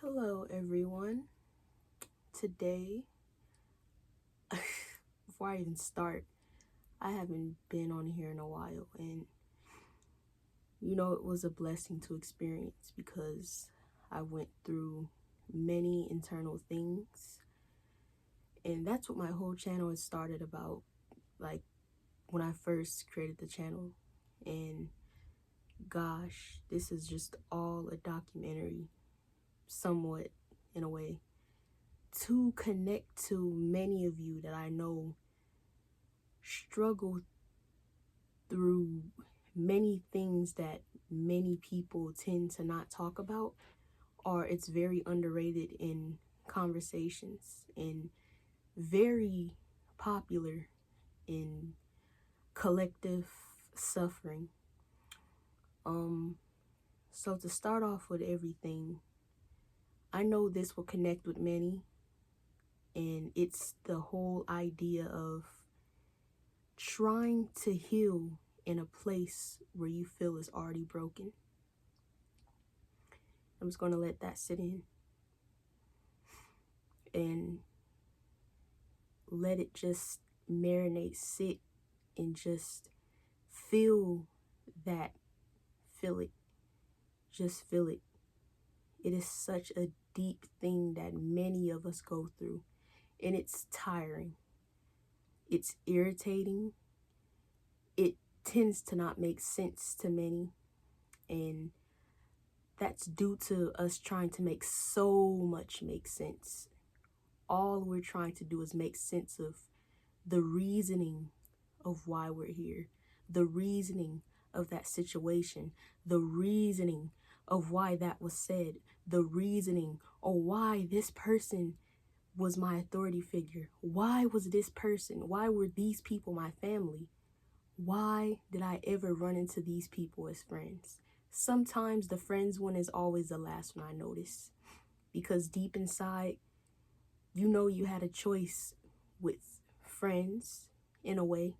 Hello, everyone. Today, before I even start, I haven't been on here in a while, and it was a blessing to experience because I went through many internal things, and that's what my whole channel has started about. Like when I first created the channel, and gosh, this is just all a documentary, somewhat in a way, to connect to many of you that I know struggle through many things that many people tend to not talk about, or it's very underrated in conversations and very popular in collective suffering. So to start off with everything, I know this will connect with many, and it's the whole idea of trying to heal in a place where you feel is already broken. I'm just going to let that sit in and let it just marinate, sit, and just feel that. Feel it. Just feel it. It is such a deep thing that many of us go through, and it's tiring. It's irritating. It tends to not make sense to many, and that's due to us trying to make so much make sense. All we're trying to do is make sense of the reasoning of why we're here, the reasoning of that situation, the reasoning of why that was said, the reasoning of why this person was my authority figure. Why was this person? Why were these people my family? Why did I ever run into these people as friends? Sometimes the friends one is always the last one I notice, because deep inside, you had a choice with friends in a way.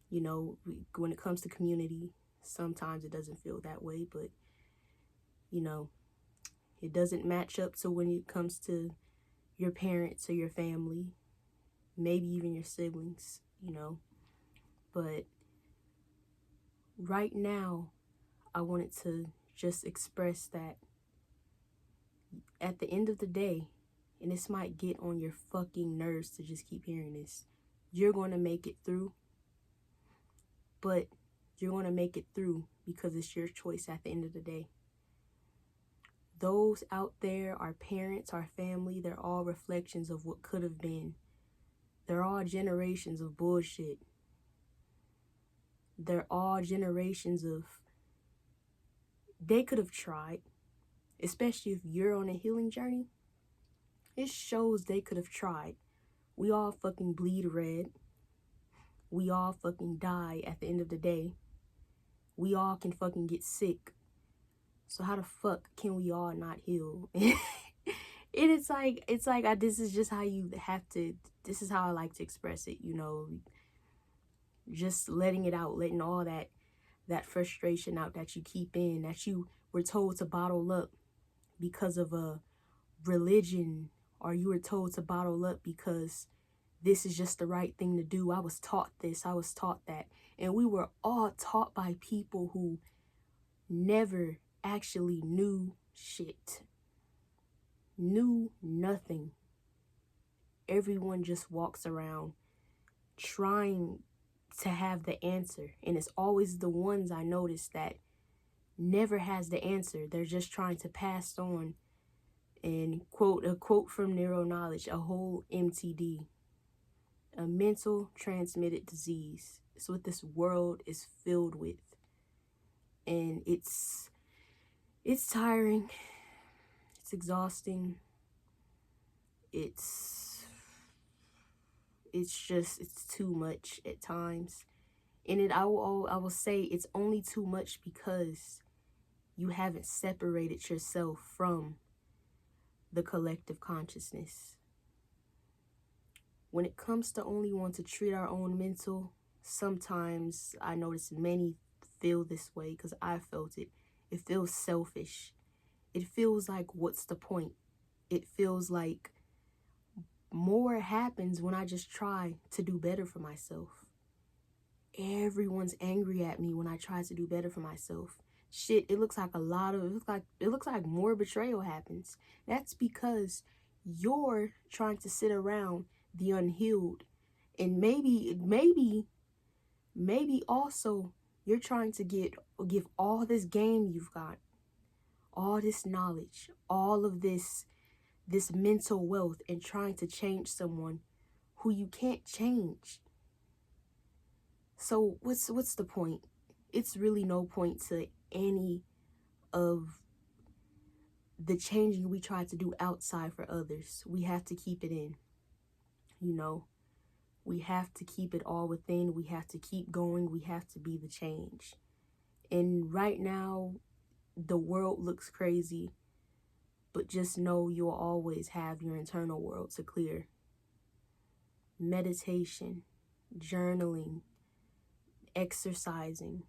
When it comes to community, sometimes it doesn't feel that way, but it doesn't match up to when it comes to your parents or your family, maybe even your siblings, But right now, I wanted to just express that at the end of the day, and this might get on your fucking nerves to just keep hearing this, you're going to make it through. But you're going to make it through because it's your choice at the end of the day. Those out there, our parents, our family, they're all reflections of what could have been. They're all generations of bullshit. They're all generations of, they could have tried, especially if you're on a healing journey. It shows they could have tried. We all fucking bleed red. We all fucking die at the end of the day. We all can fucking get sick. So how the fuck can we all not heal? It's like this is just how you have to, this is how I like to express it, just letting it out, letting all that frustration out that you keep in, that you were told to bottle up because of a religion, or you were told to bottle up because this is just the right thing to do. I was taught this, I was taught that. And we were all taught by people who never actually knew shit. Knew nothing. Everyone just walks around trying to have the answer. And it's always the ones I notice that never has the answer. They're just trying to pass on and a quote from Neuro Knowledge, a whole MTD. A mental transmitted disease. It's what this world is filled with. And it's tiring. It's exhausting. It's too much at times. And I will say it's only too much because you haven't separated yourself from the collective consciousness. When it comes to only want to treat our own mental, sometimes I notice many feel this way because I felt it. It feels selfish. It feels like, what's the point? it feels like more happens when I just try to do better for myself. Everyone's angry at me when I try to do better for myself. Shit, it looks like more betrayal happens. That's because you're trying to sit around the unhealed. And maybe also you're trying to give all this game you've got, all this knowledge, all of this mental wealth, and trying to change someone who you can't change. So what's the point? It's really no point to any of the changing we try to do outside for others. We have to keep it in. We have to keep it all within. We have to keep going. We have to be the change. And right now, the world looks crazy, but just know you'll always have your internal world to clear. Meditation, journaling, exercising,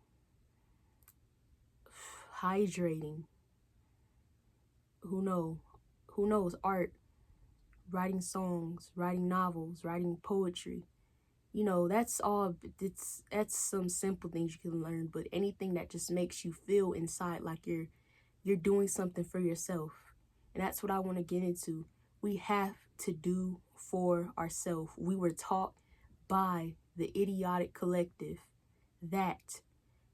hydrating, who knows, art, writing songs, writing novels, writing poetry. That's some simple things you can learn, but anything that just makes you feel inside like you're doing something for yourself. And that's what I want to get into. We have to do for ourselves. We were taught by the idiotic collective that,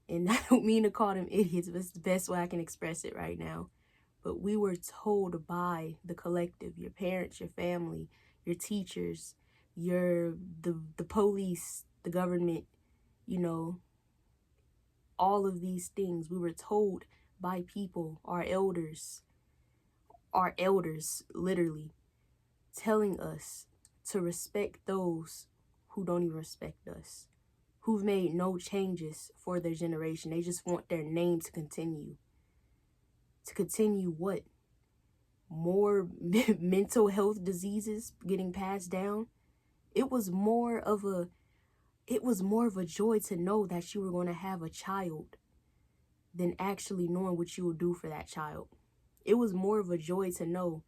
and I don't mean to call them idiots, but it's the best way I can express it right now. But we were told by the collective, your parents, your family, your teachers, the police, the government, all of these things. We were told by people, our elders literally telling us to respect those who don't even respect us, who've made no changes for their generation. They just want their name to continue. To continue what? More mental health diseases getting passed down. It was more of a joy to know that you were going to have a child than actually knowing what you will do for that child. It was more of a joy to know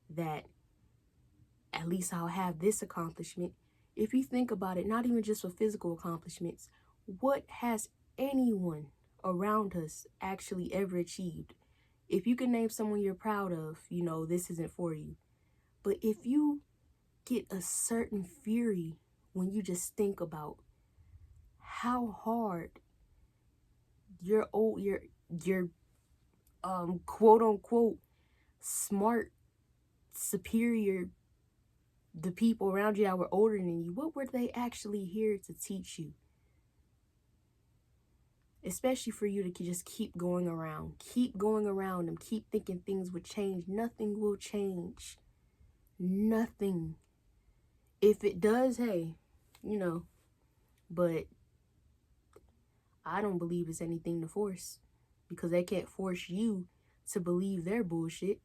that at least I'll have this accomplishment. If you think about it, not even just for physical accomplishments, what has anyone around us actually ever achieved? If you can name someone you're proud of, this isn't for you. But if you get a certain fury when you just think about how hard your quote unquote smart, superior, the people around you that were older than you, what were they actually here to teach you? Especially for you to just keep going around and keep thinking things would change. Nothing will change. Nothing. If it does, hey, but I don't believe it's anything to force, because they can't force you to believe their bullshit,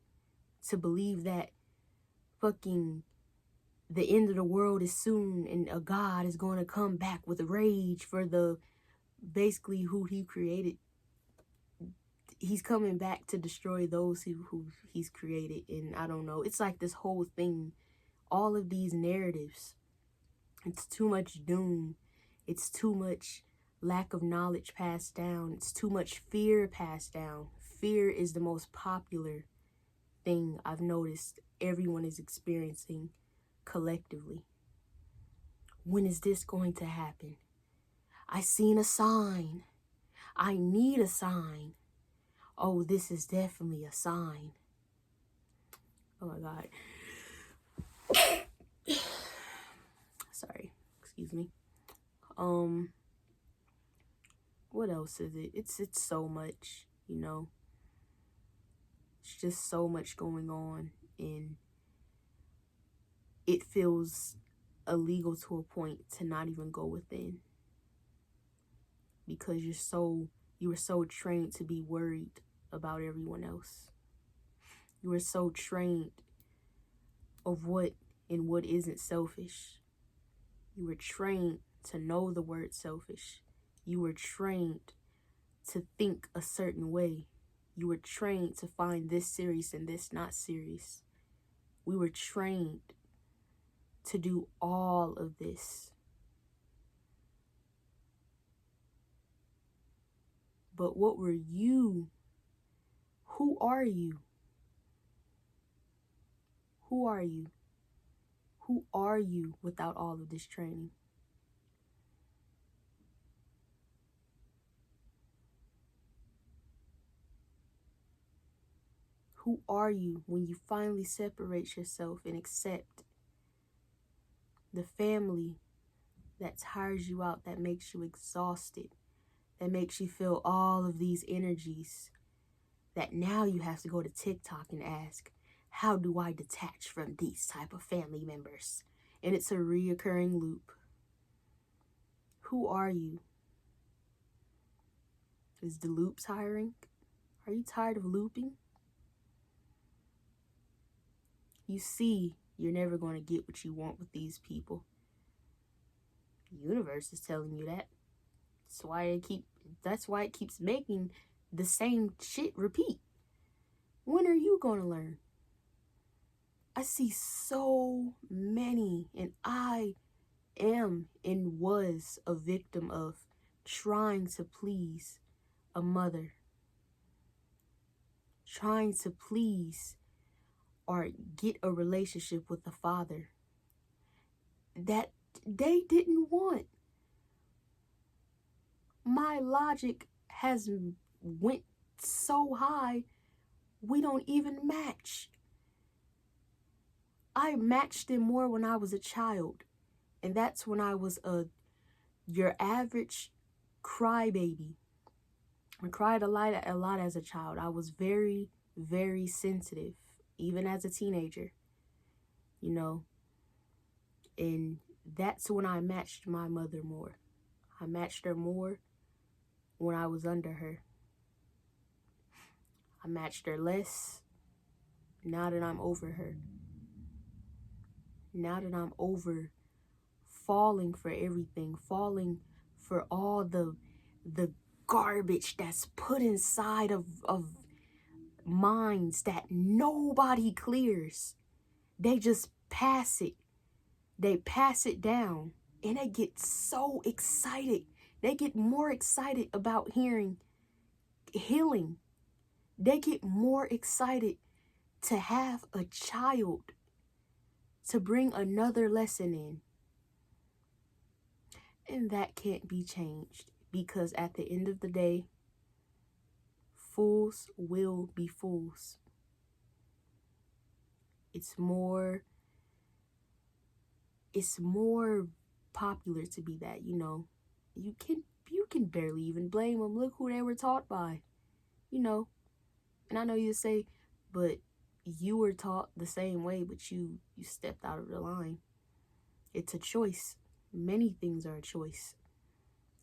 to believe that fucking the end of the world is soon and a God is going to come back with rage for basically who he created. He's coming back to destroy those who he's created. And I don't know, it's like this whole thing, all of these narratives, it's too much doom, it's too much lack of knowledge passed down, it's too much fear passed down. Fear is the most popular thing I've noticed everyone is experiencing collectively. When is this going to happen? I seen a sign. I need a sign. Oh, this is definitely a sign. Oh my God. Sorry, excuse me. What else is it? It's so much, It's just so much going on, and it feels illegal to a point to not even go within, because you were so trained to be worried about everyone else. You were so trained of what and what isn't selfish. You were trained to know the word selfish. You were trained to think a certain way. You were trained to find this serious and this not serious. We were trained to do all of this. But what were you? Who are you? Who are you? Who are you without all of this training? Who are you when you finally separate yourself and accept the family that tires you out, that makes you exhausted, that makes you feel all of these energies, that now you have to go to TikTok and ask, how do I detach from these type of family members? And it's a reoccurring loop. Who are you? Is the loop tiring? Are you tired of looping? You see, you're never going to get what you want with these people. The universe is telling you that. That's why it keeps making the same shit repeat. When are you going to learn? I see so many, and I am and was a victim of trying to please a mother, trying to please or get a relationship with a father that they didn't want. My logic has went so high, we don't even match. I matched them more when I was a child, and that's when I was your average crybaby. I cried a lot as a child. I was very, very sensitive, even as a teenager, you know. And that's when I matched my mother more. I matched her more when I was under her. I matched her less now that I'm over her. Now that I'm over falling for everything, falling for all the garbage that's put inside of minds that nobody clears. They just pass it. They pass it down, and they get so excited. They get more excited about hearing healing. They get more excited to have a child, to bring another lesson in. And that can't be changed, because at the end of the day, fools will be fools. It's more popular to be that, you know. You can barely even blame them. Look who they were taught by, you know. And I know you say, but you were taught the same way, but you stepped out of the line. It's a choice. Many things are a choice.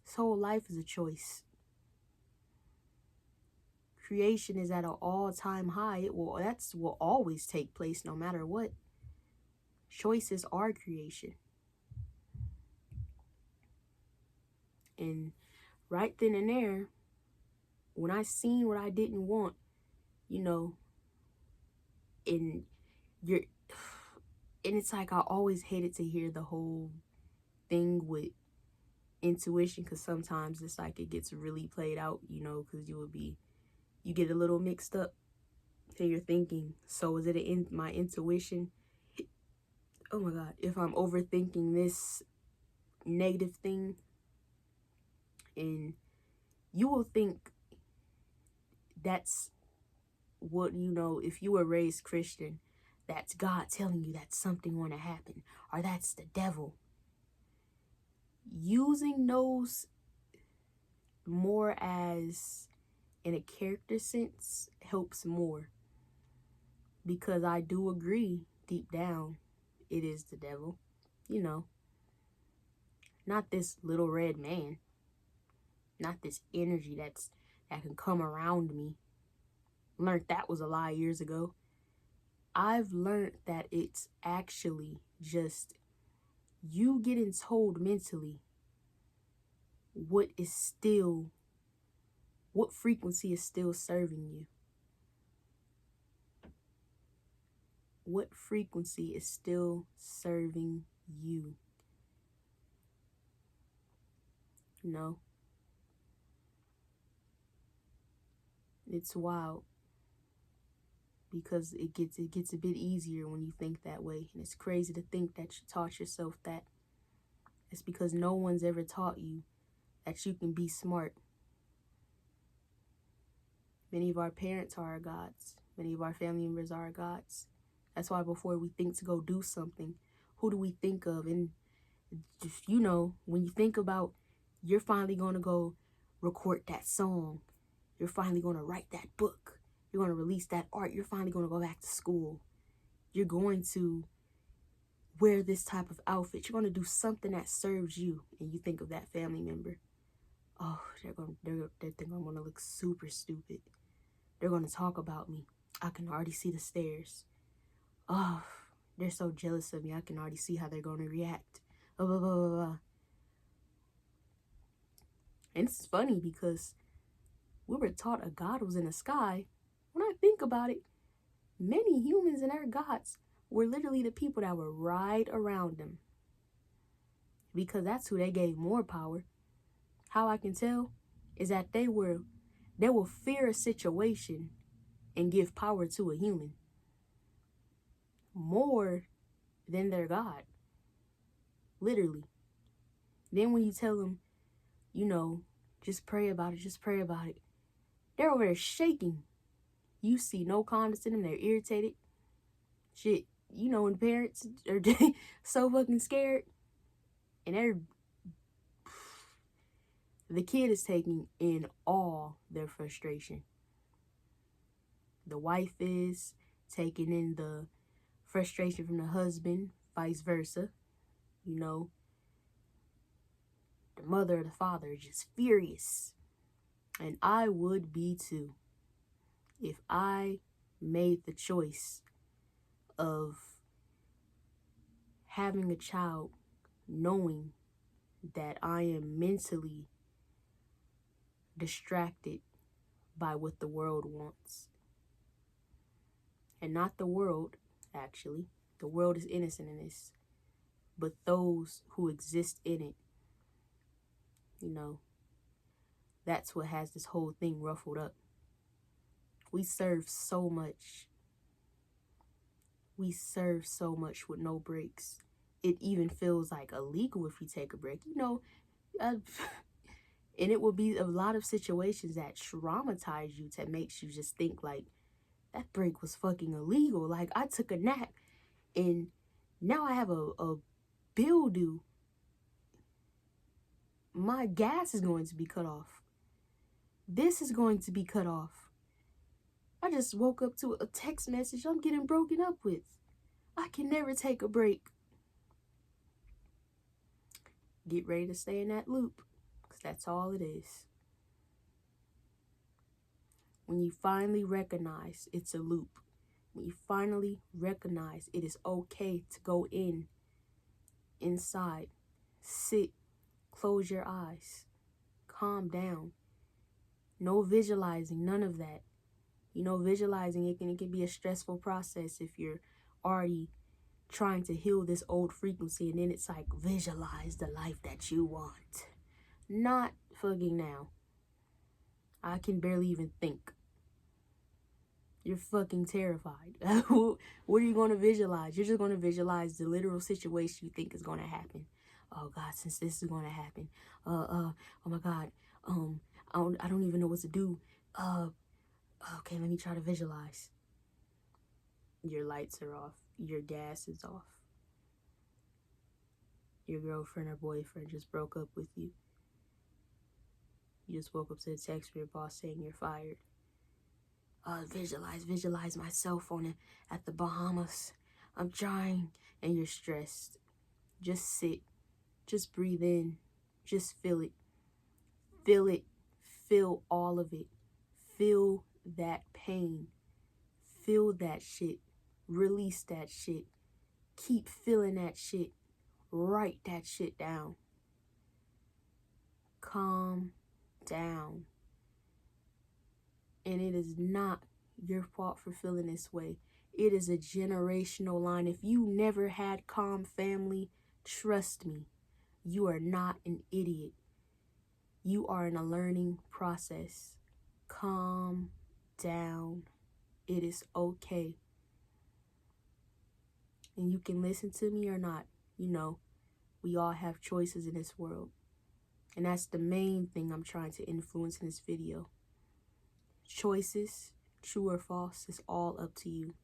This whole life is a choice. Creation is at an all-time high. That will always take place no matter what. Choices are creation. And right then and there, when I seen what I didn't want, you know, and it's like I always hated to hear the whole thing with intuition, because sometimes it's like it gets really played out, you know, because you get a little mixed up and you're thinking, so is it my intuition? Oh my God, if I'm overthinking this negative thing, and you will think that's what, you know, if you were raised Christian, that's God telling you that something going to happen, or that's the devil. Using those more as in a character sense helps more, because I do agree deep down it is the devil, you know, not this little red man, not this energy that can come around me. Learned that was a lie years ago. I've learned that it's actually just you getting told mentally what frequency is still serving you. What frequency is still serving you? No. It's wild because it gets a bit easier when you think that way. And it's crazy to think that you taught yourself that. It's because no one's ever taught you that you can be smart. Many of our parents are our gods. Many of our family members are our gods. That's why before we think to go do something, who do we think of? And just, you know, when you think about you're finally going to go record that song, you're finally going to write that book, you're going to release that art, you're finally going to go back to school, you're going to wear this type of outfit, you're going to do something that serves you, and you think of that family member. Oh, they're thinking I'm going to look super stupid. They're going to talk about me. I can already see the stares. Oh, they're so jealous of me. I can already see how they're going to react. Blah, blah, blah, blah, blah. And it's funny because we were taught a God was in the sky. When I think about it, many humans and their gods were literally the people that were right around them. Because that's who they gave more power. How I can tell is that they will fear a situation and give power to a human more than their God. Literally. Then when you tell them, you know, just pray about it, they're over there shaking. You see no calmness in them, they're irritated. Shit, you know, when parents are so fucking scared and the kid is taking in all their frustration. The wife is taking in the frustration from the husband, vice versa. You know, the mother or the father is just furious. And I would be too if I made the choice of having a child knowing that I am mentally distracted by what the world wants. And not the world, actually. The world is innocent in this. But those who exist in it, you know, that's what has this whole thing ruffled up. We serve so much. We serve so much with no breaks. It even feels like illegal if you take a break. You know, and it will be a lot of situations that traumatize you that makes you just think like, that break was fucking illegal. Like, I took a nap and now I have a bill due. My gas is going to be cut off. This is going to be cut off. I just woke up to a text message I'm getting broken up with. I can never take a break. Get ready to stay in that loop, because that's all it is. When you finally recognize it's a loop, when you finally recognize it is okay to go inside, sit, close your eyes, calm down. No visualizing, none of that. You know, visualizing, it can be a stressful process if you're already trying to heal this old frequency, and then it's like, visualize the life that you want. Not fucking now. I can barely even think. You're fucking terrified. What are you going to visualize? You're just going to visualize the literal situation you think is going to happen. Oh God, since this is going to happen. Oh my God. I don't even know what to do. Okay, let me try to visualize. Your lights are off. Your gas is off. Your girlfriend or boyfriend just broke up with you. You just woke up to a text from your boss saying you're fired. Visualize myself at the Bahamas. I'm trying, and you're stressed. Just sit. Just breathe in. Just feel it. Feel it. Feel all of it. Feel that pain. Feel that shit. Release that shit. Keep feeling that shit. Write that shit down. Calm down. And it is not your fault for feeling this way. It is a generational line. If you never had calm family, trust me, you are not an idiot. You are in a learning process. Calm down. It is okay. And you can listen to me or not. You know, we all have choices in this world. And that's the main thing I'm trying to influence in this video. Choices, true or false, is all up to you.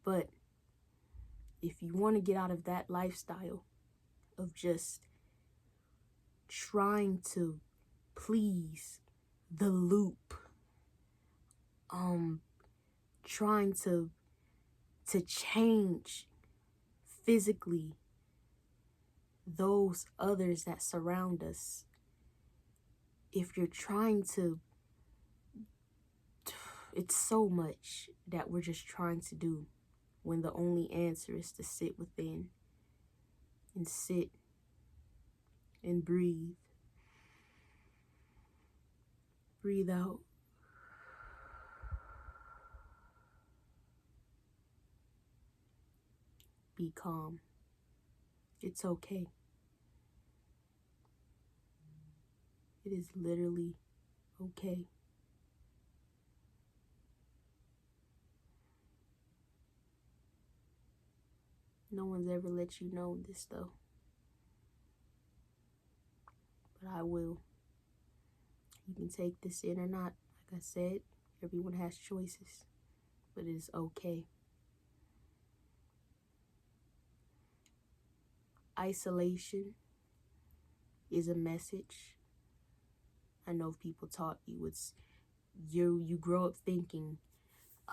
But if you want to get out of that lifestyle of just trying to please the loop, trying to change physically those others that surround us, if you're trying to, it's so much that we're just trying to do when the only answer is to sit within and sit and breathe. Breathe out. Be calm. It's okay. It is literally okay. No one's ever let you know this though. But I will. You can take this in or not. Like I said, everyone has choices. But it is okay. Isolation is a message. I know people taught you it's you grow up thinking,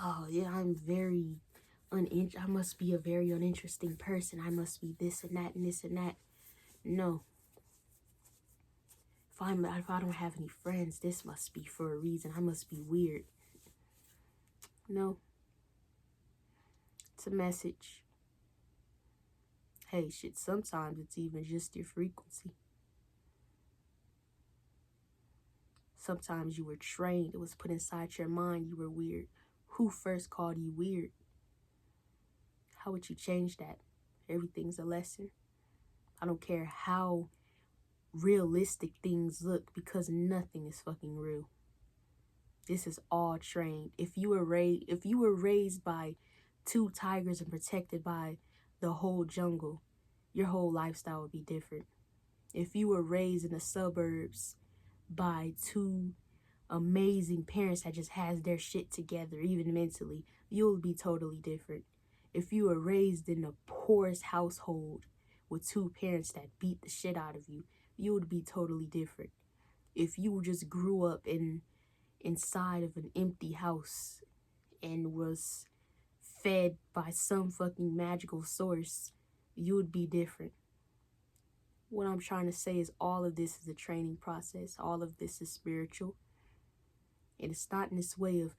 oh yeah, I must be a very uninteresting person. I must be this and that and this and that. No. If I don't have any friends, this must be for a reason. I must be weird. No. It's a message. Hey, shit, sometimes it's even just your frequency. Sometimes you were trained. It was put inside your mind you were weird. Who first called you weird? How would you change that? Everything's a lesson. I don't care how realistic things look, because nothing is fucking real. This is all trained. If you were raised by 2 tigers and protected by the whole jungle, your whole lifestyle would be different. If you were raised in the suburbs by 2 amazing parents that just has their shit together, even mentally, you'll be totally different. If you were raised in the poorest household with 2 parents that beat the shit out of you, you would be totally different. If you just grew up inside of an empty house and was fed by some fucking magical source, you would be different. What I'm trying to say is all of this is a training process. All of this is spiritual. And it's not in this way of,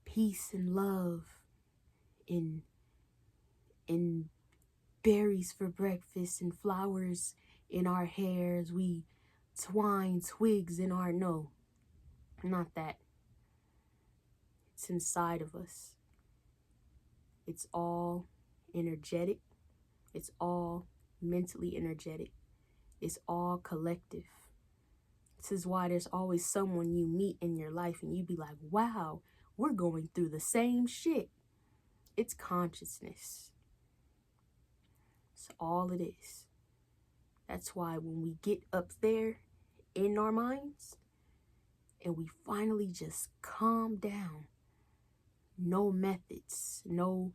peace and love and berries for breakfast and flowers in our hairs. We twine twigs in our, no, not that. It's inside of us. It's all energetic. It's all mentally energetic. It's all collective. This is why there's always someone you meet in your life and you be like, wow, we're going through the same shit. It's consciousness. It's all it is. That's why when we get up there in our minds and we finally just calm down, no methods, no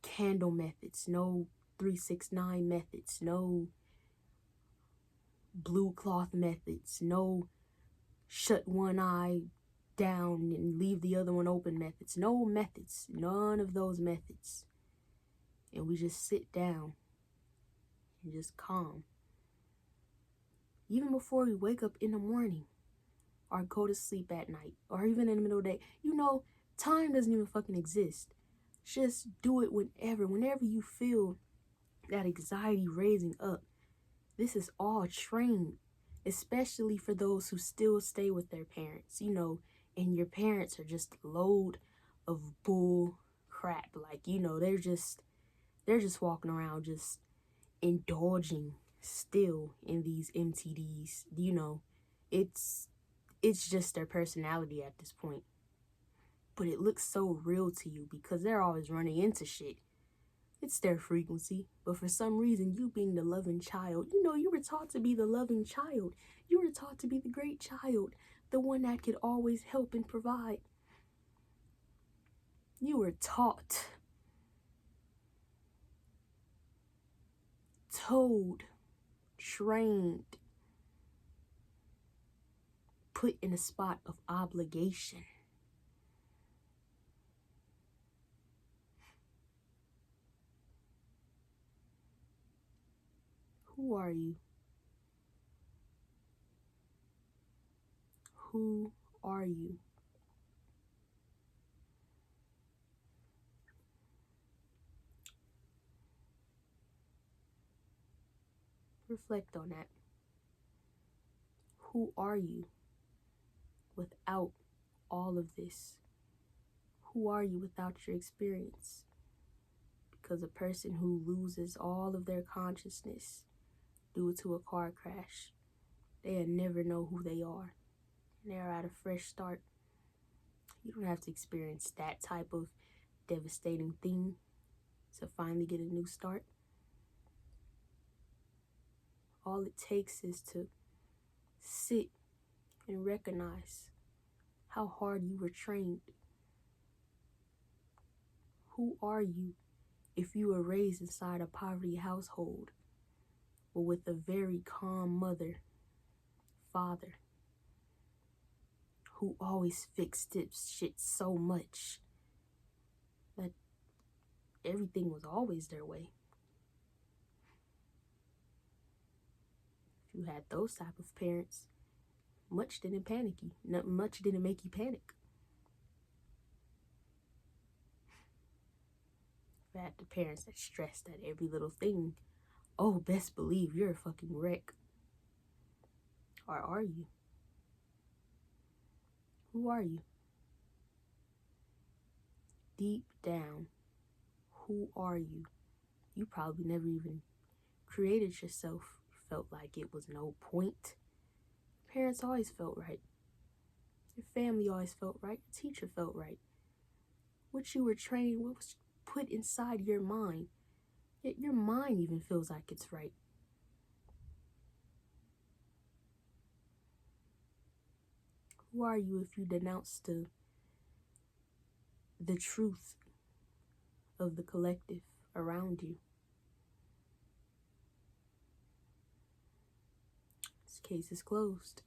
candle methods, no 369 methods, no blue cloth methods, no shut one eye down and leave the other one open methods, no methods, none of those methods. And we just sit down and just calm. Even before we wake up in the morning or go to sleep at night or even in the middle of the day, you know, time doesn't even fucking exist. Just do it whenever you feel that anxiety raising up. This is all trained, especially for those who still stay with their parents, you know, and your parents are just a load of bull crap. Like, you know, they're just walking around just indulging still in these MTDs. You know, it's just their personality at this point. But it looks so real to you because they're always running into shit. It's their frequency. But for some reason, you being the loving child, you know, you were taught to be the loving child. You were taught to be the great child, the one that could always help and provide. You were taught, told, trained, put in a spot of obligation. Who are you? Who are you? Reflect on that. Who are you without all of this? Who are you without your experience? Because a person who loses all of their consciousness due to a car crash, they'll never know who they are. And they're at a fresh start. You don't have to experience that type of devastating thing to finally get a new start. All it takes is to sit and recognize how hard you were trained. Who are you if you were raised inside a poverty household, but with a very calm mother, father, who always fixed this shit so much that everything was always their way? If you had those type of parents, much didn't panic you. Much didn't make you panic. If you had the parents that stressed at every little thing, oh, best believe you're a fucking wreck. Or are you? Who are you? Deep down, who are you? You probably never even created yourself. Felt like it was no point. Your parents always felt right. Your family always felt right. Your teacher felt right. What you were trained, what was put inside your mind, yet your mind even feels like it's right. Who are you if you denounce the truth of the collective around you? This case is closed.